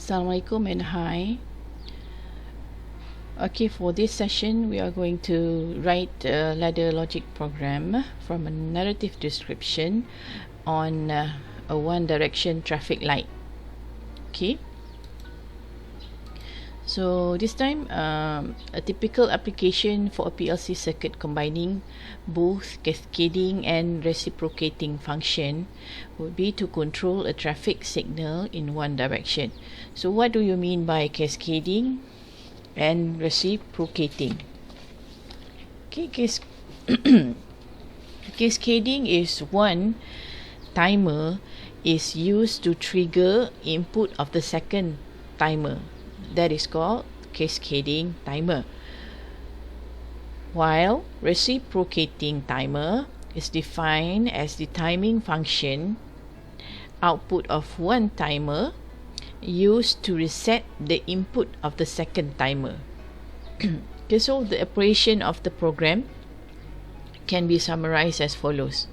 Assalamualaikum and hi. Okay, for this session we are going to write a ladder logic program from a narrative description on a one direction traffic light. Okay, so this time a typical application for a PLC circuit combining both cascading and reciprocating function would be to control a traffic signal in one direction. So what do you mean by cascading and reciprocating? Okay, cascading is one timer is used to trigger input of the second timer. That is called cascading timer. While reciprocating timer is defined as the timing function output of one timer used to reset the input of the second timer. Okay, so the operation of the program can be summarized as follows.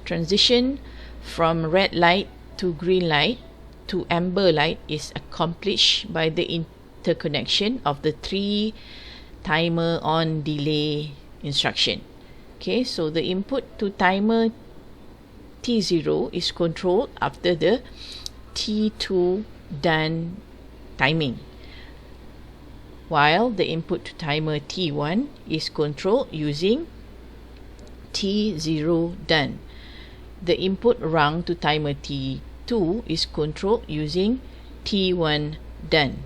Transition from red light to green light to amber light is accomplished by the interconnection of the three timer on delay instruction. Okay, so the input to timer T0 is controlled after the T2 done timing, while the input to timer T1 is controlled using T0 done. The input rung to timer T2 is controlled using T1 done.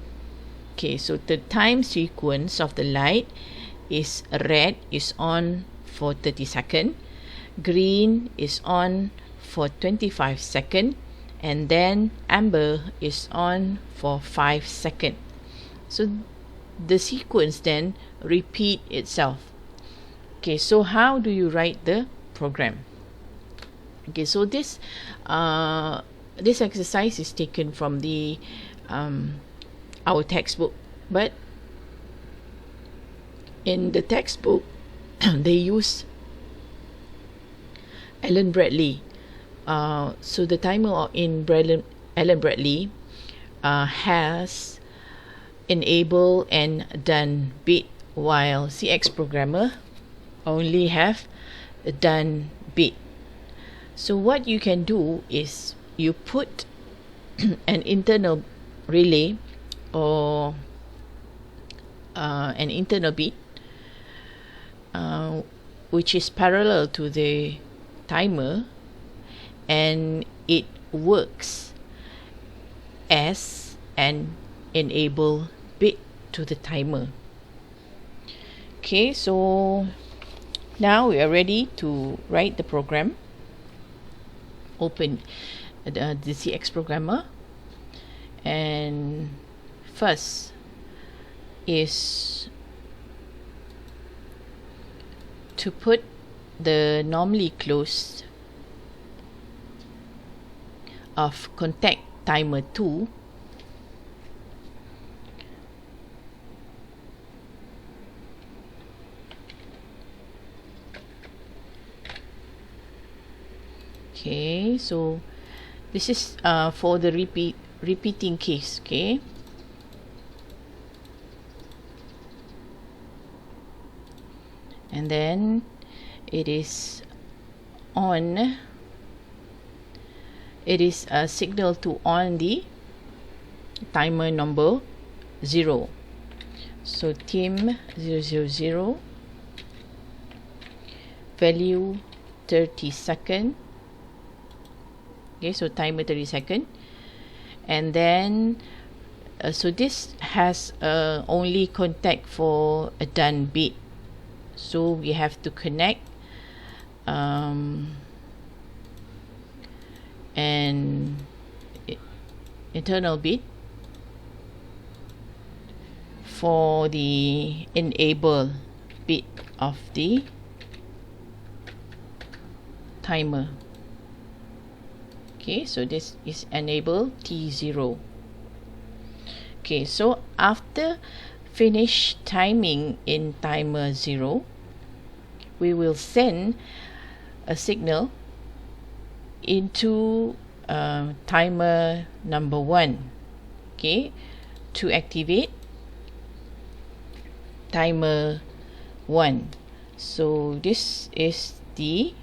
Okay, so the time sequence of the light is red is on for 30 seconds, green is on for 25 seconds, and then amber is on for 5 seconds. So the sequence then repeat itself. Okay, so how do you write the program? Okay, so this exercise is taken from the our textbook, but in the textbook they use Allen Bradley. So the timer in Allen Bradley has enable and done bit, while CX programmer only have a done bit. So what you can do is you put an internal relay or an internal bit which is parallel to the timer, and it works as an enable bit to the timer. Okay, so now we are ready to write the program. Open the CX programmer, and first is to put the normally closed of contact timer 2 okay, so this is for the repeating case. Okay, and then it is on, it is a signal to on the timer number 0. So tim 000 value 30 second. Okay, so timer 30 second, and then so this has only contact for a done bit, so we have to connect an internal bit for the enable bit of the timer. Okay, so this is enable T0. Okay, so after finish timing in timer 0, we will send a signal into timer number 1. okay, to activate timer 1. So this is the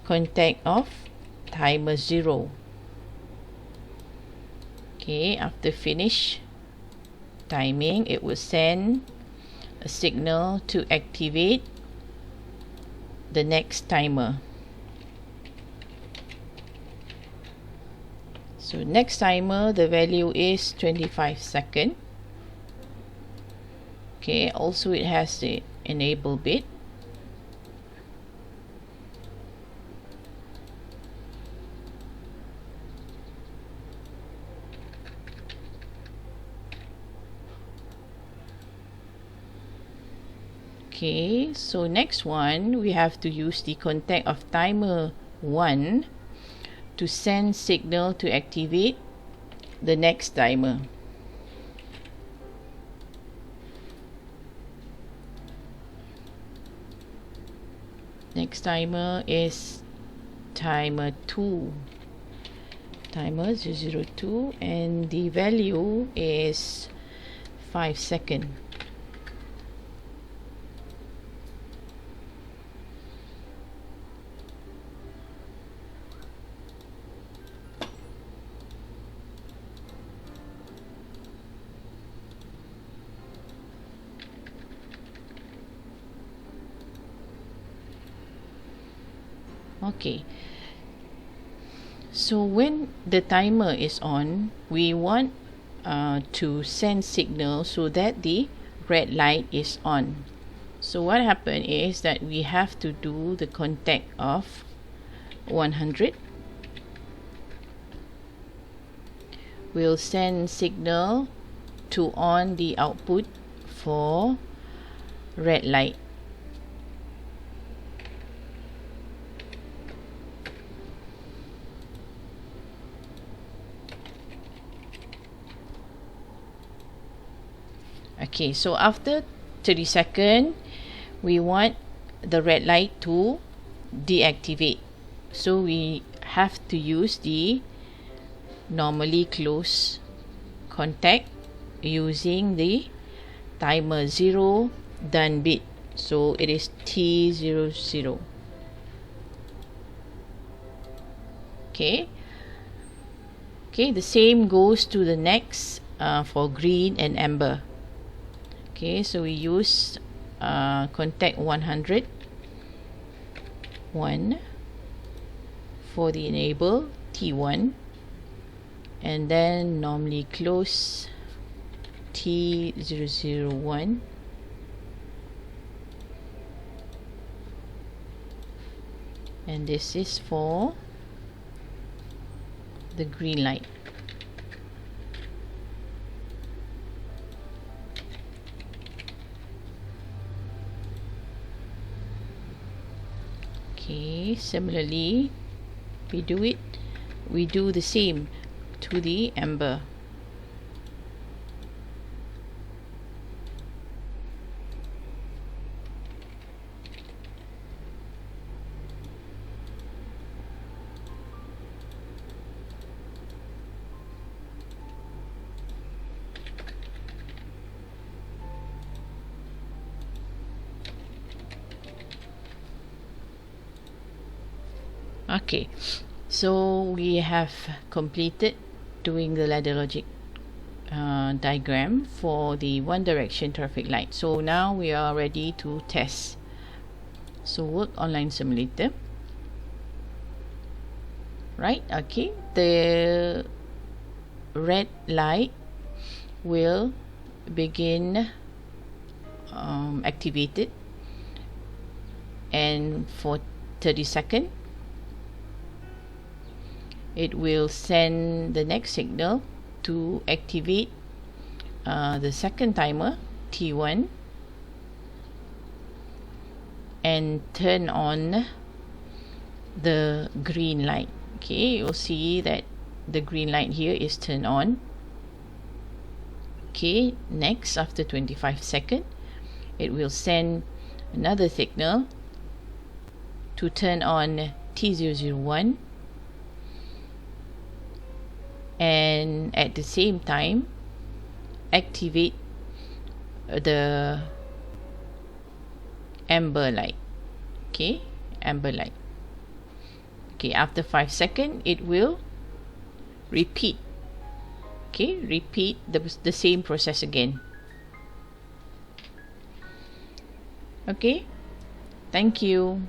contact of timer 0. Okay, after finish timing, it will send a signal to activate the next timer. So next timer, the value is 25 seconds. Okay, also it has the enable bit. Okay, so next one, we have to use the contact of timer 1 to send signal to activate the next timer. Next timer is timer 2. Timer 002, and the value is 5 seconds. Okay, so when the timer is on, we want to send signal so that the red light is on. So what happened is that we have to do the contact of 100. We'll send signal to on the output for red light. Okay, so after 30 seconds, we want the red light to deactivate. So we have to use the normally close contact using the timer 0 done bit. So it is T00. Okay. Okay, the same goes to the next for green and amber. Okay, so we use contact 100 1 for the enable T1, and then normally close T001, and this is for the green light. Okay, similarly we do the same to the amber. Okay, so we have completed doing the ladder logic diagram for the one direction traffic light. So now we are ready to test. So work online simulator. Right, okay, the red light will begin activated, and for 30 seconds it will send the next signal to activate the second timer T1 and turn on the green light. Okay, you'll see that the green light here is turned on. Okay, next, after 25 seconds, it will send another signal to turn on T001, and at the same time activate the amber light. Okay, amber light. Okay, after 5 seconds it will repeat. Okay, repeat the same process again. Okay, thank you.